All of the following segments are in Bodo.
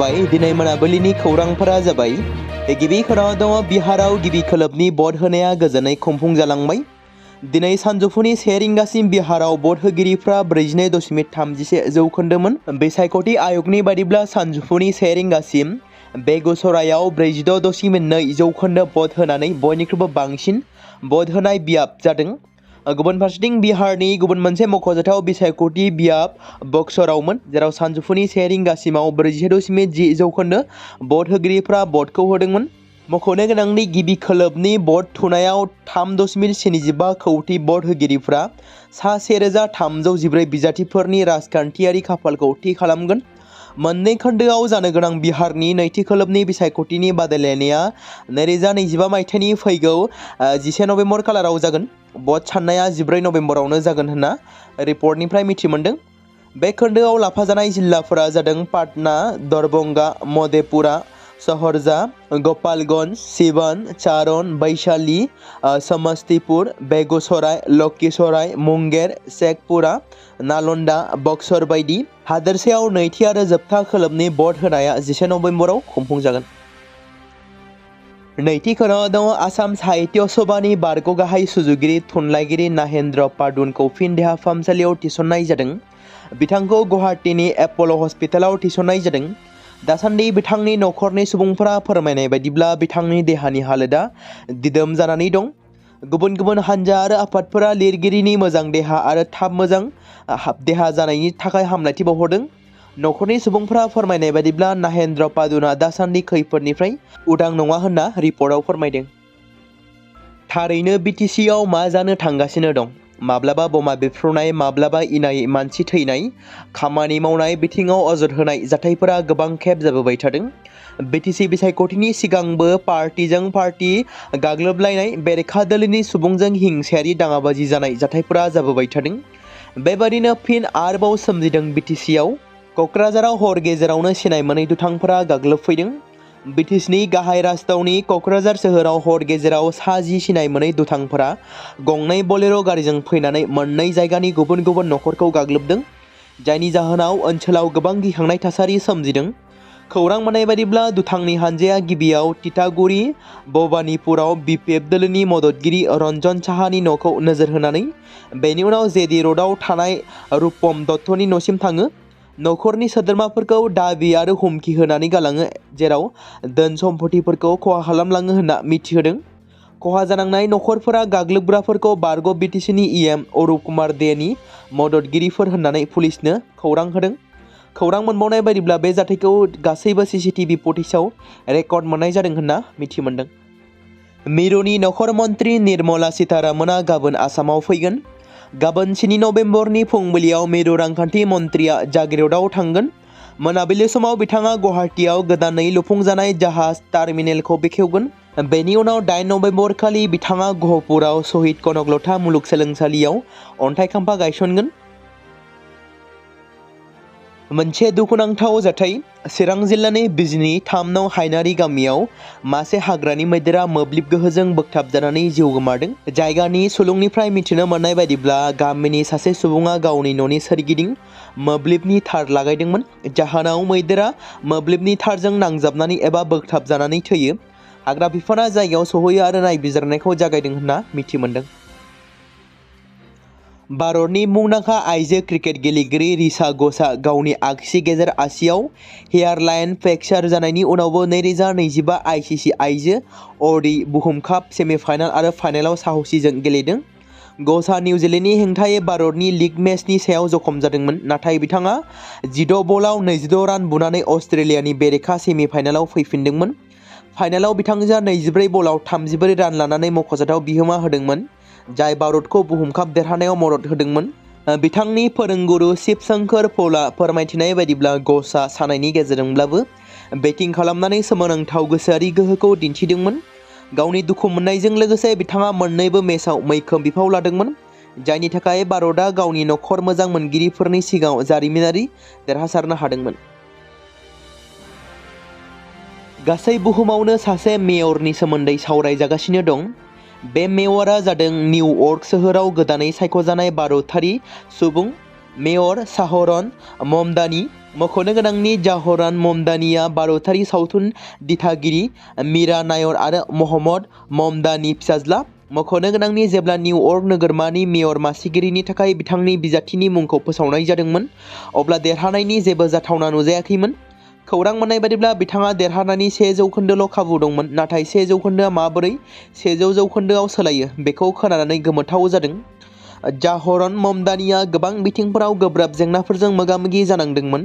खुलुमबाय दिनै मोनाबिलिनि खौरांफोरा जाबाय गिबि खौराङाव दङ बिहाराव गिबि खोलोबनि भट होनाया गोजोनै खुंफुं जालांबाय। दिनै सानजौफुनि 1 रिंगासिम बिहाराव भट होगिरिफ्रा 42.31 जौखोन्दोमोन। बिसायख'थि आय'गनि बादिब्ला सानजौफुनि 1 रिंगासिम बेगुसरायाव 46.2 जौखोन्दो भट होनानै बयनिख्रुइबो बांसिन भट होनाय बियाब जादों। गुबुन फारसेथिं बिहारनि गुबुन मोनसे मख'जाथाव बिसायख'थि बियाब बक्सरावमोन, जेराव सानजौफुनि 1 रिंगासिमाव 46.10 जौखोन्दो भट होगिरिफ्रा भटखौ होदोंमोन। मख'नो गोनांदि गिबि खोलोबनि भट थुनायाव 3.75 कौटि भट होगिरिफ्रा सा 1314 बिजाथिफोरनि राजखान्थियारि खाफालखौ थि खालामगोन। मोननै खोन्दोआव जानो गोनां बिहारनि नैथि खोलोबनि बिसायख'थिनि बादायलायनाया 2025 मायथाइनि फैगौ 10 नभेम्बर खालाराव जागोन। भट साननाया 14 नभेम्बरावनो जागोन होनना रिपर्टनिफ्राय मिथि मोन्दों। बे खोन्दोआव लाफाजानाय जिल्लाफोरा जादों पाटना, दरभंगा, मधेपुरा, सहरजा, गोपालगंज, सिवान, चारण, वैशाली, समस्तीपुर, बेगूसराय, लखीसराय, मुंगेर, शेखपुरा, नालन्दा, बक्सर बायदि। हादोरसायाव नैथि आरो जोबथा खोलोबनि भट होनाया 10 नभेम्बराव खुंफुंजागोन। नैथि खोन्दोआव दङ आसाम साहित्य सभानि बारग' गाहाय सुजुगिरि थुनलाइगिरि नाहेन्द्र पादुनखौ फिन देहा फाहामसालियाव थिसननाय जादों। बिथांखौ गुवाहाटीनि एप'ल' हस्पिटालाव थिसननाय जादों। दासान्दि बिथांनि नखरनि सुबुंफोरा फोरमायनाय बायदिब्ला बिथांनि देहानि हालोदा दिदोम जानानै दं। गुबुन गुबुन हानजा आरो आफादफोरा लिरगिरिनि मोजां देहा आरो थाब मोजां देहा जानायनि थाखाय हामलायथि बावहरदों। नखरनि सुबुंफोरा फोरमायनाय बायदिब्ला नाहेन्द्र पादुना दासान्दि खैफोदनिफ्राय उदां नङा होनना रिपर्टआव फोरमायदों। थारैनो बिटिसिआव मा जानो थांगासिनो दं? माब्लाबा बमा बेफ्रुनाय, माब्लाबा इनायै मानसि थैनाय, खामानि मावनाय बिथिङाव अजद होनाय जाथायफोरा गोबां खेब जाबोबाय थादों। बिटिसि बिसायख'थिनि सिगांबो पार्टिजों पार्टि गाग्लोबलायनाय, बेरेखा दोलोनि सुबुंजों हिंसायारि दाङाबाजि जानाय जाथायफोरा जाबोबाय थादों। बेबादिनो फिन आरोबाव सोमजिदों बिटिसिआव। क'क्राझाराव हर गेजेरावनो सिनाय मोनै दुथांफोरा गाग्लोबफैदों। बिटिसिनि गाहाय राजथावनि क'क्राझार सोहोराव हर गेजेराव सा 10 सिनाय मोनै दुथांफोरा गंनै बलेर' गारिजों फैनानै मोननै जायगानि गुबुन गुबुन नखरखौ गाग्लोबदों, जायनि जाहोनाव ओनसोलाव गोबां गिखांनाय थासारि सोमजिदों। खौरां मोननाय बायदिब्ला दुथांनि हानजाया गिबियाव तितागुरि, भबानिपुराव बिपिएफ दोलोनि मददगिरि रन्जन साहानि न'खौ नोजोर होनानै बेनि उनाव जेडि र'डआव थानाय रुपम दत्तनि न'सिम थाङो। नखरनि सोद्रोमाफोरखौ दाबि आरो हुमखि होनानै गालाङो, जेराव धोन सम्फथिफोरखौ खहा खालामलाङो होनना मिथिहोदों। खहा जानांनाय नखरफोरा गाग्लोबग्राफोरखौ बारग' बिटिसिनि इएम अरुप कुमार देनि मददगिरिफोर होननानै पुलिसनो खौरां होदों। खौरां मोनबावनाय बायदिब्ला बे जाथायखौ गासैबो CCTV फुटेजआव रेकर्ड मोननाय जादों होनना मिथि मोन्दों। मिरुनि नखर मन्त्रि निर्मला सीतारामना गाबोन आसामाव फैगोन। गाबोन 7 नभेम्बरनि फुंबिलियाव मिरु रांखान्थि मन्थ्रिया जागिरदआव थांगोन। मोनाबिलि समाव बिथाङा गुवाहाटीआव गोदानै लुफुंजानाय जाहाज टार्मिनेलखौ बेखेवगोन। बेनि उनाव 8 नभेम्बर खालि बिथाङा गहपुराव शहीद कनकलता मुलुगसोलोंसालियाव अन्थाइ खाम्फा गायसनगोन। मोनसे दुखुनांथाव जाथाय। चिरां जिल्लानि बिजनी 3 नं हायनारि गामियाव मासे हाग्रानि मैदेरा मोब्लिब गोहोजों बोगथाबजानानै जिउ गोमादों। जायगानि सुलुंनिफ्राय मिथिनो मोननाय बायदिब्ला गामिनि सासे सुबुङा गावनि न'नि सोरगिदिं मोब्लिबनि थार लागायदोंमोन, जाहोनाव मैदेरा मोब्लिबनि थारजों नांजाबनानै एबा बोगथाबजानानै थैयो। हाग्रा बिफाना जायगायाव सहैयो आरो नायबिजिरनायखौ जागायदों होनना मिथि मोन्दों। भारतनि मुंदांखा आइजो क्रिकेट गेलेगिरि ऋचा घोषआ गावनि आगसि गेजेर आसियाव हेयारलाइन फ्रेक्सार जानायनि उनावबो 2025 आईसीसी आइजो अ'डि बुहुम काप सेमिफाइनाल आरो फाइनालाव साहसजों गेलेदों। घोषआ निउजिलेन्डनि हेंथायै भारतनि लीग मेचनि सायाव जखम जादोंमोन, नाथाय बिथाङा 16 बलाव 26 रान बुनानै अस्ट्रेलियानि बेरेखा सेमिफाइनालाव फैफिनदोंमोन। फाइनालाव बिथांजोआ 24 बलाव 34 रान लानानै मख'जाथाव बिहोमा होदोंमोन, जाय भारतखौ बुहुम काप देरहानायाव मदद होदोंमोन। बिथांनि फोरोंगुरु शिव शंकर पौलआ फोरमायथिनाय बायदिब्ला घोषआ सानायनि गेजेरजोंब्लाबो बेटिं खालामनानै सोमोनांथाव गोसोआरि गोहोखौ दिन्थिदोंमोन। गावनि दुखु मोननायजों लोगोसे बिथाङा मोन्नैबो मेचआव मैखोम बिफाव लादोंमोन, जायनि थाखाय भारतआ गावनि नखर मोजां मोनगिरिफोरनि सिगाङाव जारिमिनारि देरहासारनो हादोंमोन। गासै बुहुमावनो सासे मेयरनि सोमोन्दै सावरायजागासिनो दं। बे मेयरआ जादों निउयर्क सोहोराव गोदानै सायख'जानाय भारतारि सुबुं मेयर शाहरन ममदानी। मख'नो गोनांनि जाहरान ममदानिया भारतारि सावथुन दिथागिरि मीरा नायर आरो महम्मद ममदानि फिसाज्ला। मख'नो गोनांनि जेब्ला निउयर्क नोगोरमानि मेयर मासिगिरिनि थाखाय बिथांनि बिजाथिनि मुंखौ फोसावनाय जादोंमोन अब्ला देरहानायनि जेबो जाथावना नुजायाखैमोन। खौरां मोननाय बादिब्ला बिथाङा देरहानायनि 100% खाबु दंमोन, नाथाय 100%आ माबोरै 100% सोलायो बेखौ खोनानानै गोमोथाव जादों। जाहरन ममदानिया गोबां बिथिंफोराव गोब्राब जेंनाफोरजों मोगा-मोगि जानांदोंमोन।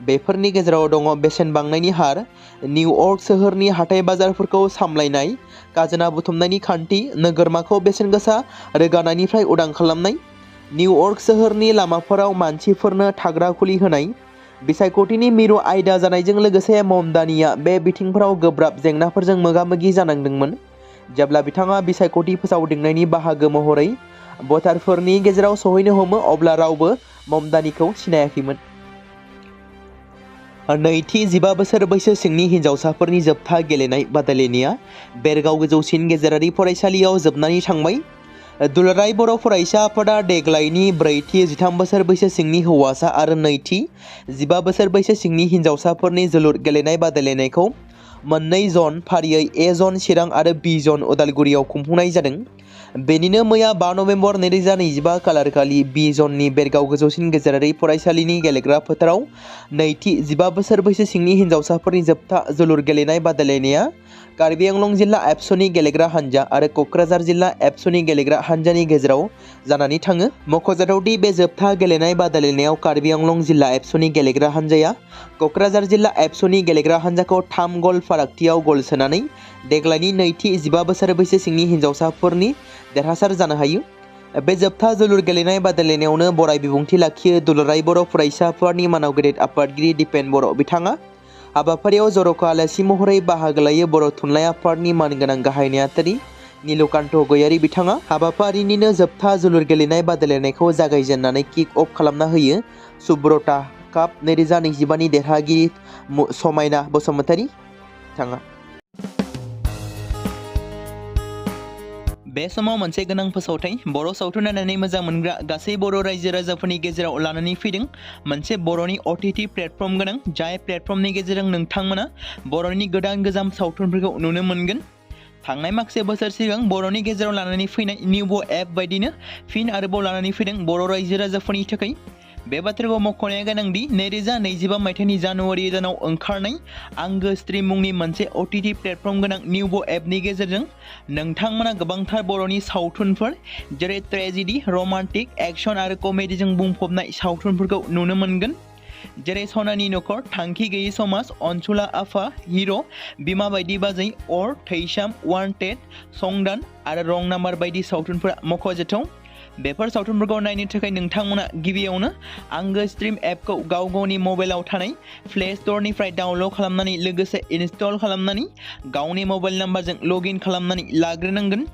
बेफोरनि गेजेराव दङ बेसेन बांनायनि हार, निउयर्क सोहोरनि हाथाइ बाजारफोरखौ सामलायनाय, खाजोना बुथुमनायनि खान्थि, नोगोरमाखौ बेसेनगोसा रोगानायनिफ्राय उदां खालामनाय, निउयर्क सोहोरनि लामाफोराव मानसिफोरनो थाग्रा खुलि होनाय। बिसायख'थिनि मिरु आयदा जानायजों लोगोसे ममदानिया बे बिथिंफोराव गोब्राब जेंनाफोरजों मोगा-मोगि जानांदोंमोन। जेब्ला बिथाङा बिसायख'थि फोसावदिंनायनि बाहागो महरै भटारफोरनि गेजेराव सौहैनो हमो अब्ला रावबो ममदानिखौ सिनायाखैमोन। नैथि 15 बोसोर बैसो सिंनि हिनजावसाफोरनि जोबथा गेलेनाय बादायलायनाया बेरगाव गोजौसिन गेजेरारि फरायसालियाव जोबनानै थांबाय। दुलाराय बर' फरायसा आफादा देग्लायनि ब्रैथि 13 बोसोर बैसो सिंनि हौवासा आरो नैथि 15 बोसोर बैसो सिंनि हिनजावसाफोरनि जोलुर गेलेनाय बादायलायनायखौ मोननै जन फारियै ए जन चिरां आरो बि जन उदालगुरियाव खुंफुंनाय जादों। बेनिनो मैया 5 नभेम्बर 2025 खालारखालि बि जननि बेरगाव गोजौसिन गेजेरारि फरायसालिनि गेलेग्रा फोथाराव नैथि 15 बोसोर बैसो सिंनि हिनजावसाफोरनि जोबथा जोलुर गेलेनाय बादायलायनाया कार्बि आंलं जिल्ला एबसुनि गेलेग्रा हानजा आरो क'क्राझार जिल्ला एबसुनि गेलेग्रा हानजानि गेजेराव जानानै थाङो। मख'जाथावदि बे जोबथा गेलेनाय बादायलायनायाव कार्बि आंलं जिल्ला एबसुनि गेलेग्रा हानजाया क'क्राझार जिल्ला एबसुनि गेलेग्रा हानजाखौ 3 गल फारागथियाव गल सोनानै देग्लायनि नैथि 15 बोसोर बैसो सिंनि हिनजावसाफोरनि देरहासार जानो हायो। बे जोबथा जोलुर गेलेनाय बादायलायनायावनो बराय बिबुंथि लाखियो दुलाराय बर' फरायसा आफादनि मानाव गेदेर आफादगिरि दिपेन बर' बिथाङा। हाबाफारियाव जर'खा आलासि महरै बाहागो लायो बर' थुनलाइ आफादनि मानगोनां गाहाय नेहाथारि नीलकान्त गयारि बिथाङा। हाबाफारिनिनो जोबथा जोलुर गेलेनाय बादायलायनायखौ जागायजेननानै किक अफ खालामना होयो सुब्रता काप 2025 नि देरहागिरि समायना बसुमतारी बिथाङा। बे समाव मोनसे गोनां फोसावथाय बर' सावथुन नायनानै मोजां मोनग्रा गासै बर' रायजो राजाफोरनि गेजेराव लानानै फैदों मोनसे बर'नि OTT प्लेटफर्म गोनां, जाय प्लेटफर्मनि गेजेरजों नोंथांमोना बर'नि गोदान सावथुनफोरखौ नुनो मोनगोन। थांनाय माखासे बोसोर सिगां बर'नि गेजेराव लानानै फैनाय निउबो एप बायदिनो फिन आरोबाव लानानै फैदों बर' रायजो राजाफोरनि थाखाय। बे बाथ्राखौ मख'नाया गोनांदि 2025 मायथाइनि जानुवारि दानाव ओंखारनाय आंगो स्ट्रीम मुंनि मोनसे OTT प्लेटफर्म गोनां निउबो एपनि गेजेरजों नोंथांमोना गोबांथार बर'नि सावथुनफोर जेरै ट्रेजेडी, रमान्टिक, एक्शन आरो कमेडीजों बुंफबनाय सावथुनफोरखौ नुनो मोनगोन। जेरै सनानि नखर, थांखि गैयै समाज, अनसुला आफा, हिर', बिमा बायदि बाजै, अर, थैसाम, वान्टेड, संदान आरो रं नाम्बार बायदि सावथुनफोरा मख'जाथाव। बेफोर सावथुनफोरखौ नायनो थाखाय नोंथांमोना गिबियावनो आंगो स्ट्रीम एपखौ गाव गावनि मबाइलाव थानाय प्ले स्ट'रनिफ्राय डाउनल'ड खालामनानै लोगोसे इनस्टल खालामनानै गावनि मबाइल नाम्बारजों लगइन खालामनानै लाग्रोनांगोन।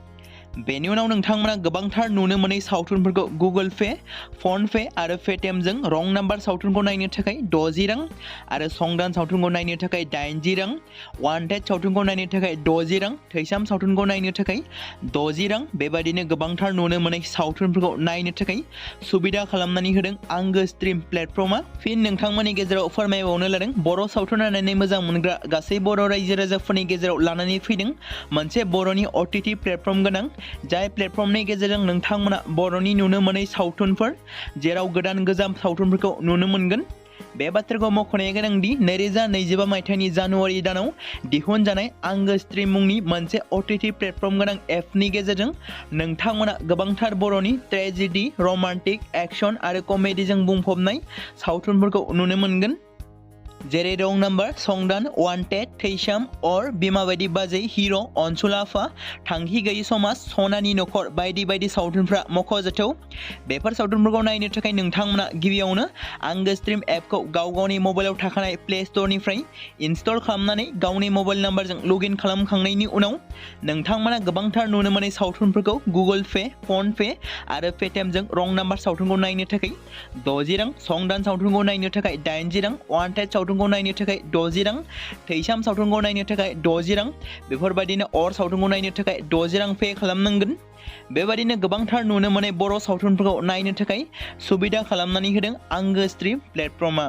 बेनि उनाव नोंथांमोना गोबांथार नुनो मोनै सावथुनफोरखौ गुगोल पे, फन पे आरो पेटिएमजों रं नाम्बार सावथुनखौ नायनो थाखाय 60 रां आरो संदान सावथुनखौ नायनो थाखाय 80 रां, वान्टेड सावथुनखौ नायनो थाखाय 60 रां, थैसाम सावथुनखौ नायनो थाखाय 60 रां बेबायदिनो गोबांथार नुनो मोनै सावथुनफोरखौ नायनो थाखाय सुबिदा खालामनानै होदों आंगो स्ट्रीम प्लेटफर्मा। फिन नोंथांमोननि गेजेराव फोरमायबावनो लादों बर' सावथुन नायनानै मोजां मोनग्रा गासै बर' रायजो राजाफोरनि गेजेराव लानानै फैदों मोनसे बर'नि OTT प्लेटफर्म गोनां, जाय प्लेटफर्मनि गेजेरजों नोंथांमोना बर'नि नुनो मोनै सावथुनफोर जेराव गोदान गोजाम सावथुनफोरखौ नुनो मोनगोन। बे बाथ्राखौ मख'नाया गोनांदि 2025 मायथाइनि जानुवारि दानाव दिहुनजानाय आंगो स्ट्रीम मुंनि मोनसे OTT प्लेटफर्म गोनां एपनि गेजेरजों नोंथांमोना गोबांथार बर'नि ट्रेजेडी, रमान्टिक, एक्शन आरो कमेडीजों बुंफबनाय सावथुनफोरखौ नुनो मोनगोन। जेरै रं नाम्बार, संदान, वान्टेड, थैसाम, अर, बिमा बायदि बाजै, हिर', अनसुला आफा, थांखि गैयै समाज, सनानि नखर बायदि बायदि सावथुनफ्रा मख'जाथाव। बेफोर सावथुनफोरखौ नायनो थाखाय नोंथांमोना गिबियावनो आंगो स्ट्रीम एपखौ गाव गावनि मबाइलाव थाखानाय प्ले स्ट'रनिफ्राय इनस्टल खालामनानै गावनि मबाइल नाम्बारजों लगइन खालामखांनायनि उनाव नोंथांमोना गोबांथार नुनो मोनै सावथुनफोरखौ गुगोल पे, फन पे आरो पेटिएमजों रं नाम्बार सावथुनखौ नायनो थाखाय 60 रां, संदान सावथुनखौ नायनो थाखाय 80 रां, वान्टेड सावथुनखौ नायनो थाखाय 60 रां, थैसाम सावथुनखौ नायनो थाखाय 60 रां बेफोरबायदिनो अर सावथुनखौ नायनो थाखाय 60 रां पे खालामनांगोन। बेबायदिनो गोबांथार नुनो मोनै बर' सावथुनफोरखौ नायनो थाखाय सुबिदा खालामनानै होदों आंगो स्ट्रीम प्लेटफर्मा।